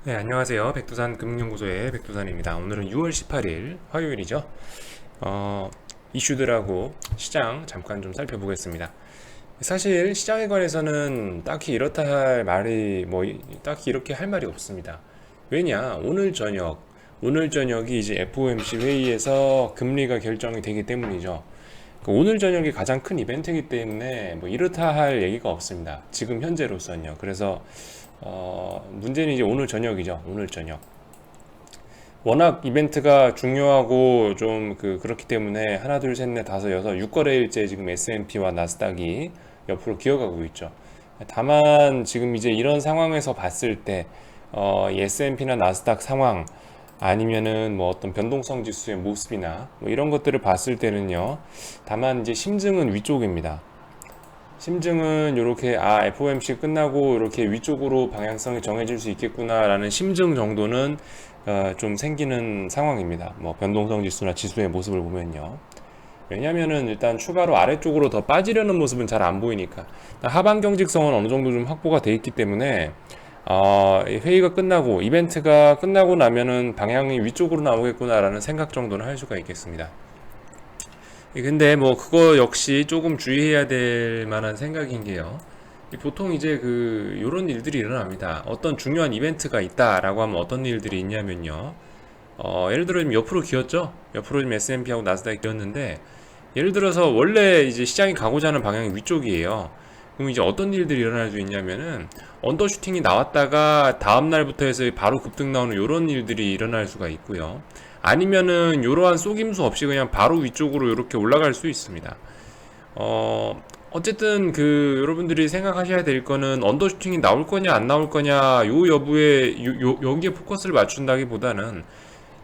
네, 안녕하세요. 백두산 금융연구소의 백두산입니다. 오늘은 6월 18일 화요일이죠. 어, 이슈들하고 시장 잠깐 좀 살펴보겠습니다. 사실 시장에 관해서는 딱히 이렇다 할 말이 딱히 이렇게 할 말이 없습니다. 왜냐? 오늘 저녁이 이제 FOMC 회의에서 금리가 결정이 되기 때문이죠. 오늘 저녁이 가장 큰 이벤트이기 때문에 뭐 이렇다 할 얘기가 없습니다. 지금 현재로서는요. 그래서 문제는 이제 오늘 저녁이죠. 오늘 저녁. 워낙 이벤트가 중요하고 좀 그렇기 때문에 하나, 둘, 셋, 넷, 다섯, 여섯, 6거래일째 지금 S&P와 나스닥이 옆으로 기어가고 있죠. 다만 지금 이제 이런 상황에서 봤을 때 이 S&P나 나스닥 상황 아니면은 뭐 어떤 변동성 지수의 모습이나 뭐 이런 것들을 봤을 때는요. 다만 이제 심증은 위쪽입니다. 심증은 이렇게 FOMC 끝나고 이렇게 위쪽으로 방향성이 정해질 수 있겠구나라는 심증 정도는 좀 생기는 상황입니다. 뭐 변동성 지수나 지수의 모습을 보면요. 왜냐면은 일단 추가로 아래쪽으로 더 빠지려는 모습은 잘 안 보이니까 하방 경직성은 어느 정도 좀 확보가 돼 있기 때문에 회의가 끝나고 이벤트가 끝나고 나면은 방향이 위쪽으로 나오겠구나라는 생각 정도는 할 수가 있겠습니다. 근데 뭐 그거 역시 조금 주의해야 될 만한 생각인 게요. 보통 이제 요런 일들이 일어납니다. 어떤 중요한 이벤트가 있다라고 하면 어떤 일들이 있냐면요. 예를 들어 지금 옆으로 기었죠? 옆으로 지금 S&P하고 나스닥이 기었는데 예를 들어서 원래 이제 시장이 가고자 하는 방향이 위쪽이에요. 그럼 이제 어떤 일들이 일어날 수 있냐면은 언더슈팅이 나왔다가 다음 날부터 해서 바로 급등 나오는 이런 일들이 일어날 수가 있고요. 아니면은 이러한 속임수 없이 그냥 바로 위쪽으로 이렇게 올라갈 수 있습니다. 어쨌든 여러분들이 생각하셔야 될 거는 언더슈팅이 나올 거냐 안 나올 거냐 요 여부에 여기에 포커스를 맞춘다기보다는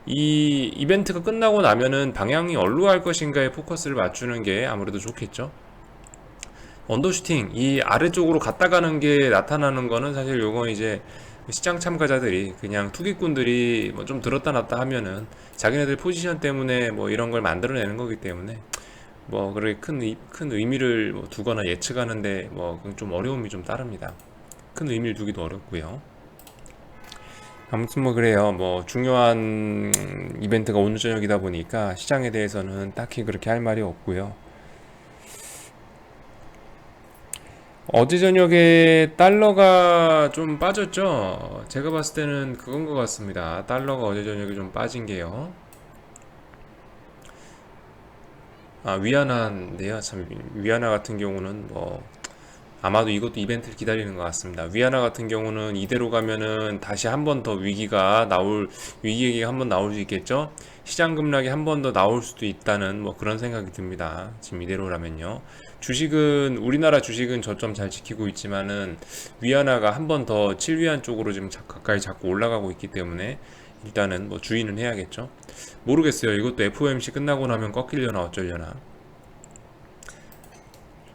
이 이벤트가 끝나고 나면은 방향이 어디로 갈 것인가에 포커스를 맞추는 게 아무래도 좋겠죠. 언더슈팅 이 아래쪽으로 갔다 가는 게 나타나는 거는 사실 요건 이제 시장 참가자들이 그냥 투기꾼들이 뭐 좀 들었다 놨다 하면은 자기네들 포지션 때문에 뭐 이런 걸 만들어내는 거기 때문에 뭐 그렇게 큰 의미를 뭐 두거나 예측하는데 뭐 좀 어려움이 좀 따릅니다. 큰 의미를 두기도 어렵고요. 아무튼 뭐 그래요. 뭐 중요한 이벤트가 오늘 저녁이다 보니까 시장에 대해서는 딱히 그렇게 할 말이 없고요. 어제 저녁에 달러가 좀 빠졌죠? 제가 봤을 때는 그건 것 같습니다. 달러가 어제 저녁에 좀 빠진 게요. 위안화인데요. 참, 위안화 같은 경우는 뭐, 아마도 이것도 이벤트를 기다리는 것 같습니다. 위안화 같은 경우는 이대로 가면은 다시 한 번 더 위기 얘기가 한 번 나올 수 있겠죠? 시장 급락이 한 번 더 나올 수도 있다는 뭐 그런 생각이 듭니다. 지금 이대로라면요. 우리나라 주식은 저점 잘 지키고 있지만은 위안화가 한 번 더 7위안 쪽으로 지금 가까이 자꾸 올라가고 있기 때문에 일단은 뭐 주의는 해야겠죠. 모르겠어요. 이것도 FOMC 끝나고 나면 꺾이려나 어쩌려나.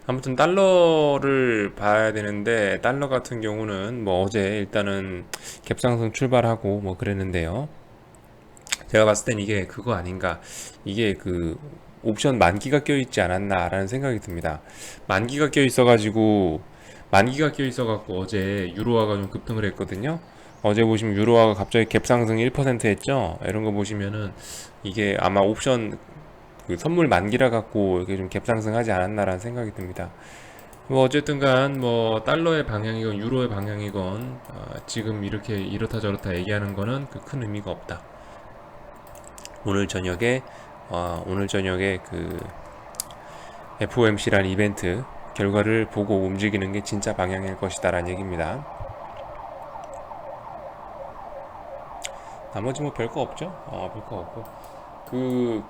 아무튼 달러를 봐야 되는데 달러 같은 경우는 뭐 어제 일단은 갭상승 출발하고 뭐 그랬는데요. 제가 봤을 땐 이게 그거 아닌가. 이게 옵션 만기가 껴있지 않았나라는 생각이 듭니다. 만기가 껴있어가지고 만기가 껴있어갖고 어제 유로화가 좀 급등을 했거든요. 어제 보시면 유로화가 갑자기 갭상승 1% 했죠. 이런 거 보시면은 이게 아마 옵션 선물 만기라 갖고 이렇게 좀 갭상승하지 않았나라는 생각이 듭니다. 뭐 어쨌든 간 뭐 달러의 방향이건 유로의 방향이건 지금 이렇게 이렇다 저렇다 얘기하는 거는 큰 의미가 없다. 오늘 저녁에 오늘 저녁에 FOMC라는 이벤트 결과를 보고 움직이는 게 진짜 방향일 것이다라는 얘기입니다. 나머지 뭐 별거 없죠? 별거 없고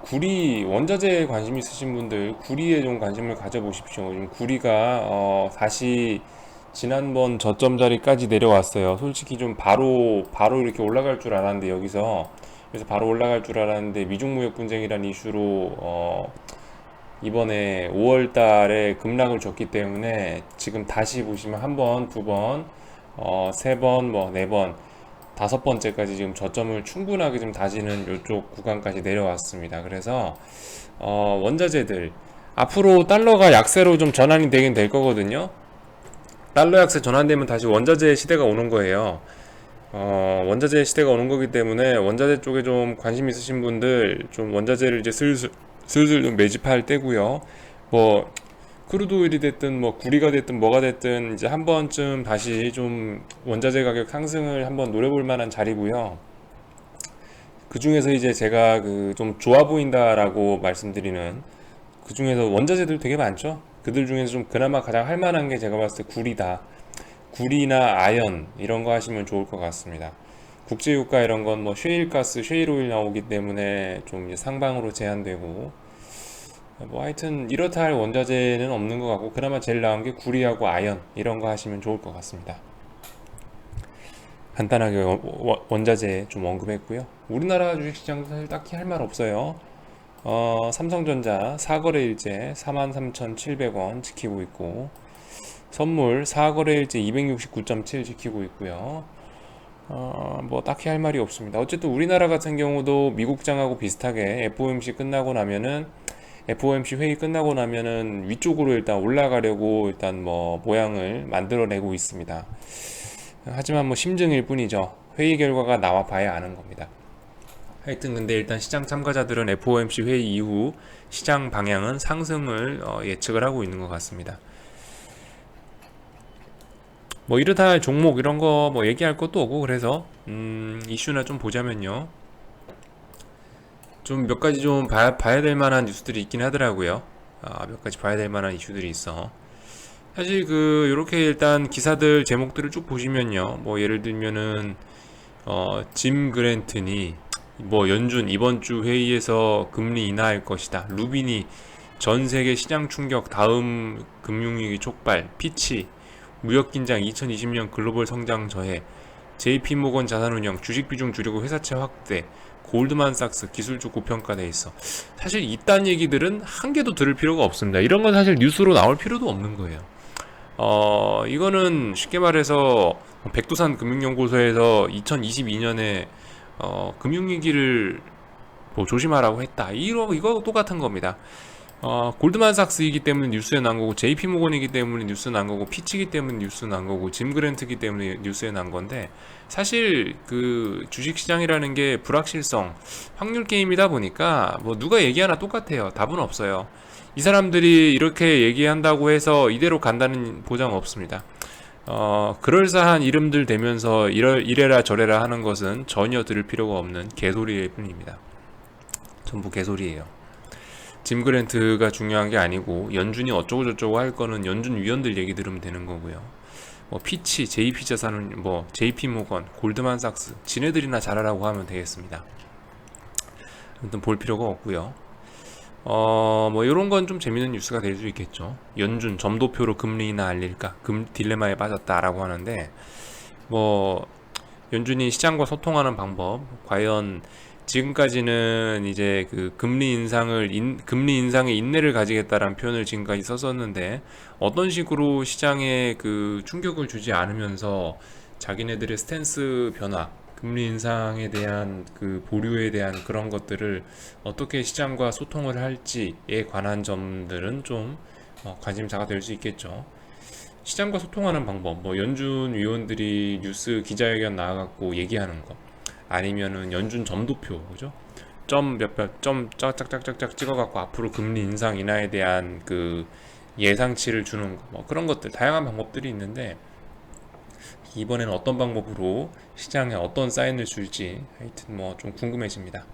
구리 원자재에 관심 있으신 분들 구리에 좀 관심을 가져보십시오. 지금 구리가 다시 지난번 저점 자리까지 내려왔어요. 솔직히 좀 바로 이렇게 올라갈 줄 알았는데 여기서 그래서 바로 올라갈 줄 알았는데 미중무역 분쟁이라는 이슈로 이번에 5월 달에 급락을 줬기 때문에 지금 다시 보시면 한 번, 두 번, 세 번, 뭐 네 번, 다섯 번째까지 지금 저점을 충분하게 좀 다지는 이쪽 구간까지 내려왔습니다. 그래서 원자재들 앞으로 달러가 약세로 좀 전환이 되긴 될 거거든요. 달러 약세 전환되면 다시 원자재 시대가 오는 거예요. 원자재 시대가 오는 거기 때문에 원자재 쪽에 좀 관심 있으신 분들 좀 원자재를 이제 슬슬 좀 매집할 때고요. 뭐 크루드 오일이 됐든 뭐 구리가 됐든 뭐가 됐든 이제 한 번쯤 다시 좀 원자재 가격 상승을 한번 노려볼 만한 자리고요. 그 중에서 이제 제가 그 좀 좋아 보인다라고 말씀드리는 그 중에서 원자재들 되게 많죠. 그들 중에서 좀 그나마 가장 할 만한 게 제가 봤을 때 구리다. 구리나 아연 이런 거 하시면 좋을 것 같습니다. 국제유가 이런 건 뭐 셰일가스, 셰일오일 나오기 때문에 좀 이제 상방으로 제한되고 뭐 하여튼 이렇다 할 원자재는 없는 것 같고 그나마 제일 나은 게 구리하고 아연 이런 거 하시면 좋을 것 같습니다. 간단하게 원자재 좀 언급했고요. 우리나라 주식시장도 사실 딱히 할 말 없어요. 삼성전자 4거래일째 43,700원 지키고 있고 선물 4거래일째 269.7 지키고 있고요. 뭐 딱히 할 말이 없습니다. 어쨌든 우리나라 같은 경우도 미국장하고 비슷하게 FOMC 회의 끝나고 나면은 위쪽으로 일단 올라가려고 일단 뭐 모양을 만들어내고 있습니다. 하지만 뭐 심증일 뿐이죠. 회의 결과가 나와 봐야 아는 겁니다. 하여튼 근데 일단 시장 참가자들은 FOMC 회의 이후 시장 방향은 상승을 예측을 하고 있는 것 같습니다. 뭐 이렇다 할 종목 이런 거 뭐 얘기할 것도 없고 그래서 이슈나 좀 보자면요. 좀 몇 가지 좀 봐야 될 만한 뉴스들이 있긴 하더라고요. 몇 가지 봐야 될 만한 이슈들이 있어. 사실 그 요렇게 일단 기사들 제목들을 쭉 보시면요. 뭐 예를 들면은 짐 그랜튼이 뭐 연준 이번 주 회의에서 금리 인하할 것이다. 루빈이 전 세계 시장 충격 다음 금융위기 촉발, 피치 무역 긴장 2020년 글로벌 성장 저해, JP모건 자산운용 주식 비중 줄이고 회사채 확대, 골드만삭스 기술주 고평가돼 있어. 사실 이딴 얘기들은 한 개도 들을 필요가 없습니다. 이런 건 사실 뉴스로 나올 필요도 없는 거예요. 이거는 쉽게 말해서 백두산 금융연구소에서 2022년에 금융위기를 뭐 조심하라고 했다. 이거 똑같은 겁니다. 골드만삭스이기 때문에 뉴스에 난 거고, JP모건이기 때문에 뉴스에 난 거고, 피치기 때문에 뉴스에 난 거고, 짐 그랜트기 때문에 뉴스에 난 건데, 사실 그 주식시장이라는 게 불확실성, 확률 게임이다 보니까 뭐 누가 얘기하나 똑같아요. 답은 없어요. 이 사람들이 이렇게 얘기한다고 해서 이대로 간다는 보장 없습니다. 그럴싸한 이름들 대면서 이래라 저래라 하는 것은 전혀 들을 필요가 없는 개소리일 뿐입니다. 전부 개소리예요. 짐 그랜트가 중요한 게 아니고 연준이 어쩌고저쩌고 할 거는 연준 위원들 얘기 들으면 되는 거고요. 뭐 피치, JP 자산은 뭐 JP 모건, 골드만삭스 지네들이나 잘하라고 하면 되겠습니다. 아무튼 볼 필요가 없고요. 뭐 이런 건 좀 재밌는 뉴스가 될 수 있겠죠. 연준 점도표로 금리 인하 알릴까? 딜레마에 빠졌다라고 하는데 뭐 연준이 시장과 소통하는 방법 과연 지금까지는 이제 그 금리 인상에 인내를 가지겠다라는 표현을 지금까지 썼었는데 어떤 식으로 시장에 그 충격을 주지 않으면서 자기네들의 스탠스 변화, 금리 인상에 대한 그 보류에 대한 그런 것들을 어떻게 시장과 소통을 할지에 관한 점들은 좀 관심사가 될 수 있겠죠. 시장과 소통하는 방법, 뭐 연준 위원들이 뉴스 기자회견 나와갖고 얘기하는 거, 아니면은 연준 점도표, 그죠? 점 짝짝짝짝짝 찍어갖고 앞으로 금리 인상 인하에 대한 그 예상치를 주는 거, 뭐 그런 것들 다양한 방법들이 있는데 이번에는 어떤 방법으로 시장에 어떤 사인을 줄지 하여튼 뭐 좀 궁금해집니다.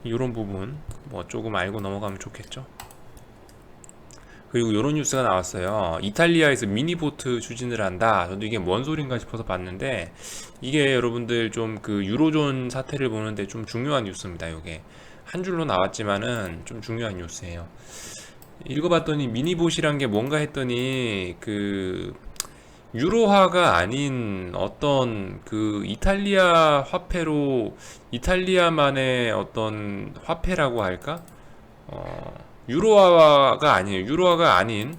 이런 부분 뭐 조금 알고 넘어가면 좋겠죠. 그리고 이런 뉴스가 나왔어요. 이탈리아에서 미니보트 추진을 한다. 저도 이게 뭔 소린가 싶어서 봤는데 이게 여러분들 좀 그 유로존 사태를 보는데 좀 중요한 뉴스입니다. 이게 한 줄로 나왔지만은 좀 중요한 뉴스예요. 읽어봤더니 미니봇이란 게 뭔가 했더니 그 유로화가 아닌 어떤 그 이탈리아 화폐로 이탈리아만의 어떤 화폐라고 할까? 유로화가 아니에요. 유로화가 아닌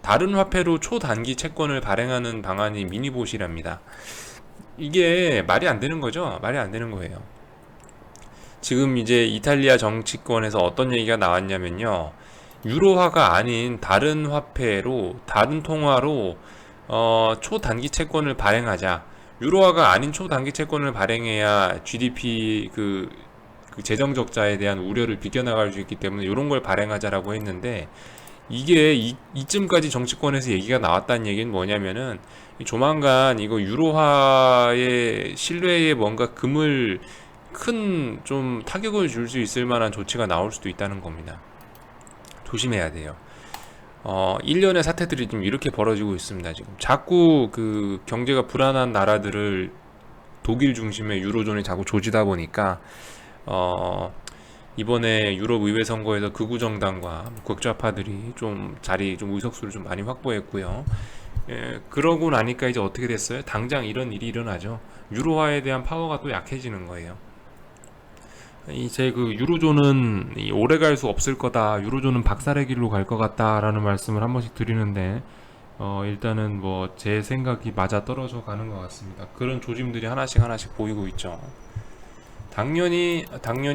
다른 화폐로 초단기 채권을 발행하는 방안이 미니봇이랍니다. 이게 말이 안 되는 거죠? 말이 안 되는 거예요. 지금 이제 이탈리아 정치권에서 어떤 얘기가 나왔냐면요. 유로화가 아닌 다른 화폐로, 다른 통화로 초단기 채권을 발행하자. 유로화가 아닌 초단기 채권을 발행해야 GDP 그 재정 적자에 대한 우려를 비껴나갈 수 있기 때문에 이런 걸 발행하자라고 했는데, 이게 이쯤까지 정치권에서 얘기가 나왔다는 얘기는 뭐냐면은 조만간 이거 유로화의 신뢰에 뭔가 금을 큰 좀 타격을 줄 수 있을 만한 조치가 나올 수도 있다는 겁니다. 조심해야 돼요. 1년의 사태들이 좀 이렇게 벌어지고 있습니다. 지금 자꾸 그 경제가 불안한 나라들을 독일 중심의 유로존에 자꾸 조지다 보니까 이번에 유럽 의회 선거에서 극우 정당과 극좌파들이 좀 자리, 좀 의석수를 좀 많이 확보했고요. 예, 그러고 나니까 이제 어떻게 됐어요? 당장 이런 일이 일어나죠. 유로화에 대한 파워가 또 약해지는 거예요. 이제 그 유로존은 오래 갈 수 없을 거다. 유로존은 박살의 길로 갈 것 같다라는 말씀을 한 번씩 드리는데, 일단은 뭐 제 생각이 맞아 떨어져 가는 것 같습니다. 그런 조짐들이 하나씩 하나씩 보이고 있죠. 당연히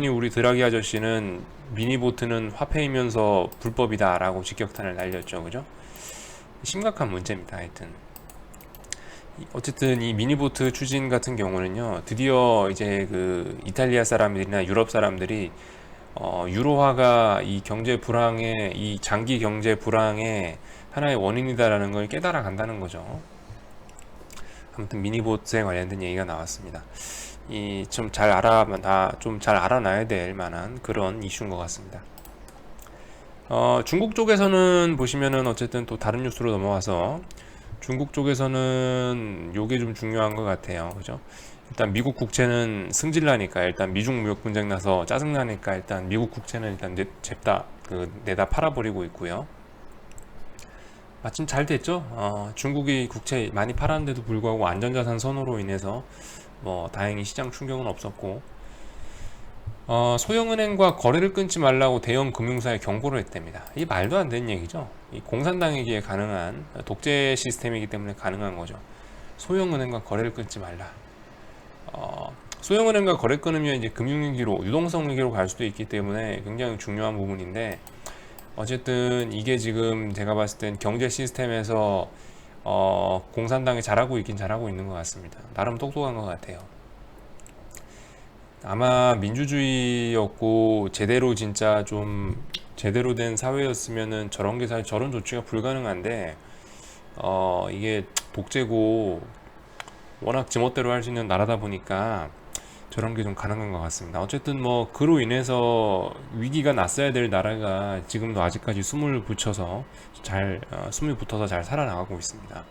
우리 드라기 아저씨는 미니보트는 화폐이면서 불법이다라고 직격탄을 날렸죠, 그죠? 심각한 문제입니다. 하여튼 어쨌든 이 미니보트 추진 같은 경우는요, 드디어 이제 그 이탈리아 사람들이나 유럽 사람들이 유로화가 이 경제 불황의, 이 장기 경제 불황의 하나의 원인이다라는 걸 깨달아 간다는 거죠. 아무튼 미니보트에 관련된 얘기가 나왔습니다. 이 좀 잘 알아놔야 될 만한 그런 이슈인 것 같습니다. 중국 쪽에서는 보시면은 어쨌든 또 다른 뉴스로 넘어와서, 중국 쪽에서는 요게 좀 중요한 것 같아요. 그죠? 일단 미국 국채는 승질나니까, 일단 미중 무역 분쟁 나서 짜증나니까 일단 미국 국채는 일단 내다 팔아버리고 있고요. 마침 잘 됐죠? 중국이 국채 많이 팔았는데도 불구하고 안전자산 선호로 인해서 뭐 다행히 시장 충격은 없었고, 소형은행과 거래를 끊지 말라고 대형 금융사에 경고를 했답니다. 이게 말도 안 되는 얘기죠. 이 공산당에게 가능한 독재 시스템이기 때문에 가능한 거죠. 소형은행과 거래를 끊지 말라. 소형은행과 거래 끊으면 이제 금융위기로, 유동성 위기로 갈 수도 있기 때문에 굉장히 중요한 부분인데, 어쨌든 이게 지금 제가 봤을 땐 경제 시스템에서 공산당이 잘하고 있긴 잘하고 있는 것 같습니다. 나름 똑똑한 것 같아요. 아마 민주주의였고 진짜 좀 제대로 된 사회였으면은 저런 조치가 불가능한데, 이게 독재고 워낙 지멋대로 할 수 있는 나라다 보니까 저런 게 좀 가능한 것 같습니다. 어쨌든 뭐 그로 인해서 위기가 났어야 될 나라가 지금도 아직까지 숨을 붙어서 잘 살아나가고 있습니다.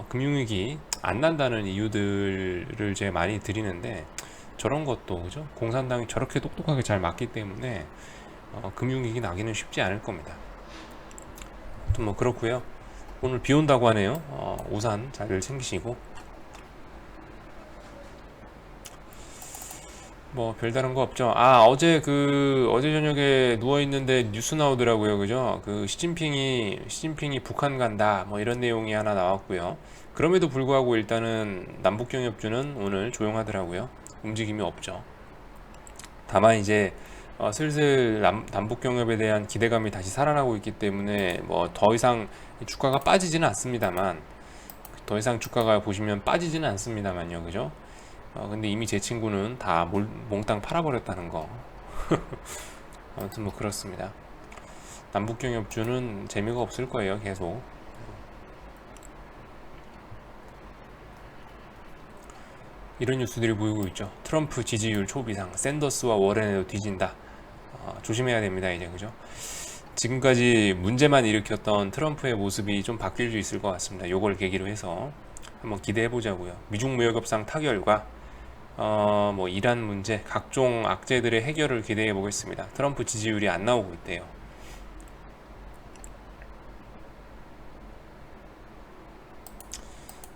금융위기 안 난다는 이유들을 제가 많이 드리는데, 저런 것도 그죠? 공산당이 저렇게 똑똑하게 잘 막기 때문에 금융위기 나기는 쉽지 않을 겁니다. 아무튼 뭐 그렇고요. 오늘 비 온다고 하네요. 우산 잘 챙기시고, 뭐 별다른 거 없죠. 어제 저녁에 누워 있는데 뉴스 나오더라고요, 그죠? 그 시진핑이 북한 간다, 뭐 이런 내용이 하나 나왔고요. 그럼에도 불구하고 일단은 남북경협주는 오늘 조용하더라고요. 움직임이 없죠. 다만 이제 슬슬 남북경협에 대한 기대감이 다시 살아나고 있기 때문에 뭐 더 이상 주가가 빠지지는 않습니다만, 더 이상 주가가 보시면 빠지지는 않습니다만요, 그죠? 근데 이미 제 친구는 다 몽땅 팔아버렸다는 거. 아무튼 뭐 그렇습니다. 남북경협주는 재미가 없을 거예요, 계속. 이런 뉴스들이 보이고 있죠. 트럼프 지지율 초비상, 샌더스와 워렌에도 뒤진다. 조심해야 됩니다, 이제, 그죠? 지금까지 문제만 일으켰던 트럼프의 모습이 좀 바뀔 수 있을 것 같습니다. 요걸 계기로 해서 한번 기대해 보자고요. 미중 무역 협상 타결과 뭐 이란 문제, 각종 악재들의 해결을 기대해 보겠습니다. 트럼프 지지율이 안 나오고 있대요.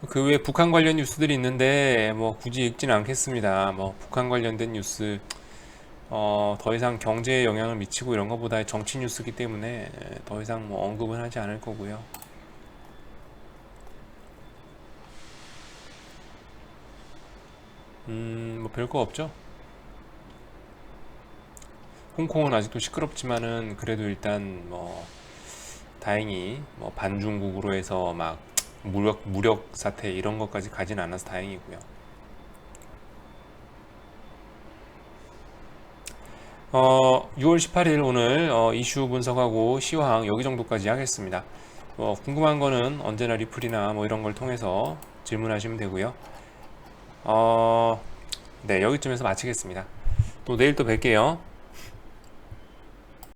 그 외에 북한 관련 뉴스들이 있는데 뭐 굳이 읽지는 않겠습니다. 뭐 북한 관련된 뉴스 더 이상 경제에 영향을 미치고 이런 것보다 정치 뉴스이기 때문에 더 이상 뭐 언급은 하지 않을 거고요. 뭐 별거 없죠. 홍콩은 아직도 시끄럽지만은 그래도 일단 뭐 다행히 뭐 반중국으로 해서 막 무력 사태 이런 것까지 가진 않아서 다행이고요. 6월 18일 오늘 이슈 분석하고 시황 여기 정도까지 하겠습니다. 궁금한 거는 언제나 리플이나 뭐 이런 걸 통해서 질문하시면 되고요. 네, 여기쯤에서 마치겠습니다. 또 내일 또 뵐게요.